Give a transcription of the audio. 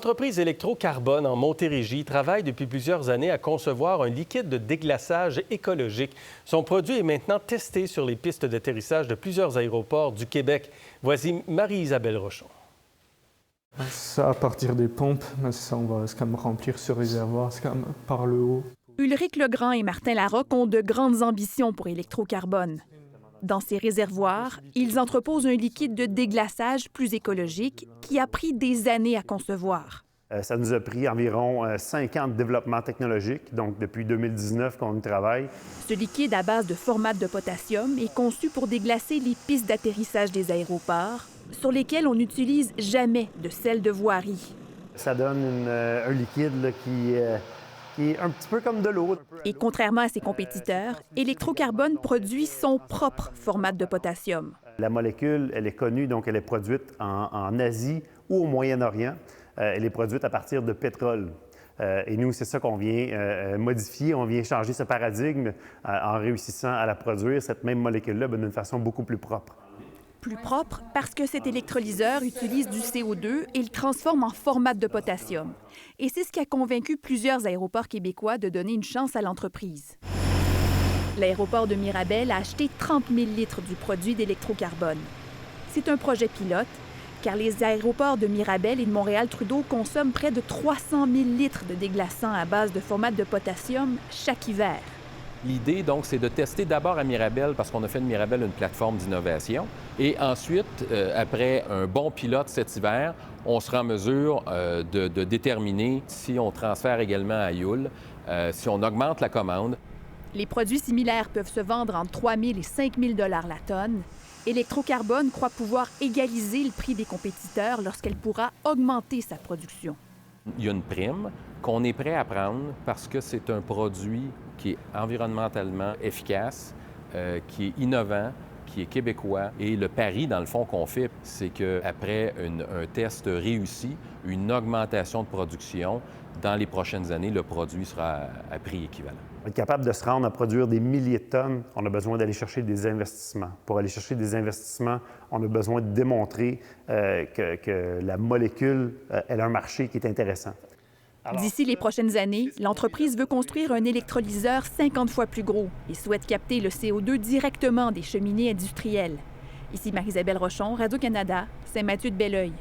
L'entreprise Électrocarbone en Montérégie travaille depuis plusieurs années à concevoir un liquide de déglaçage écologique. Son produit est maintenant testé sur les pistes d'atterrissage de plusieurs aéroports du Québec. Voici Marie-Isabelle Rochon. Ça, à partir des pompes, ça, on va quand même remplir ce réservoir quand même par le haut. Ulrich Legrand et Martin Larocque ont de grandes ambitions pour Électrocarbone. Dans ces réservoirs, ils entreposent un liquide de déglaçage plus écologique qui a pris des années à concevoir. Ça nous a pris environ 5 ans de développement technologique, donc depuis 2019 qu'on y travaille. Ce liquide à base de formate de potassium est conçu pour déglacer les pistes d'atterrissage des aéroports, sur lesquelles on n'utilise jamais de sel de voirie. Ça donne un liquide là, qui est un petit peu comme de l'eau. Et contrairement à ses compétiteurs, Électrocarbone produit son propre formate de potassium. La molécule, elle est connue, donc elle est produite en Asie ou au Moyen-Orient. Elle est produite à partir de pétrole. Et nous, c'est ça qu'on vient modifier. On vient changer ce paradigme en réussissant à la produire, cette même molécule-là, d'une façon beaucoup plus propre. Plus propre parce que cet électrolyseur utilise du CO2 et le transforme en formate de potassium. Et c'est ce qui a convaincu plusieurs aéroports québécois de donner une chance à l'entreprise. L'aéroport de Mirabel a acheté 30 000 litres du produit d'Électrocarbone. C'est un projet pilote, car les aéroports de Mirabel et de Montréal-Trudeau consomment près de 300 000 litres de déglaçant à base de formate de potassium chaque hiver. L'idée, donc, c'est de tester d'abord à Mirabel, parce qu'on a fait de Mirabel une plateforme d'innovation. Et ensuite, après un bon pilote cet hiver, on sera en mesure de déterminer si on transfère également à Youle, si on augmente la commande. Les produits similaires peuvent se vendre entre 3 000 et 5 000 $ la tonne. Électrocarbone croit pouvoir égaliser le prix des compétiteurs lorsqu'elle pourra augmenter sa production. Il y a une prime qu'on est prêt à prendre parce que c'est un produit qui est environnementalement efficace, qui est innovant, qui est québécois. Et le pari, dans le fond, qu'on fait, c'est qu'après un test réussi, une augmentation de production, dans les prochaines années, le produit sera à prix équivalent. Pour être capable de se rendre à produire des milliers de tonnes, on a besoin d'aller chercher des investissements. Pour aller chercher des investissements, on a besoin de démontrer que la molécule, elle a un marché qui est intéressant. D'ici les prochaines années, l'entreprise veut construire un électrolyseur 50 fois plus gros et souhaite capter le CO2 directement des cheminées industrielles. Ici Marie-Isabelle Rochon, Radio-Canada, Saint-Mathieu-de-Belleuil.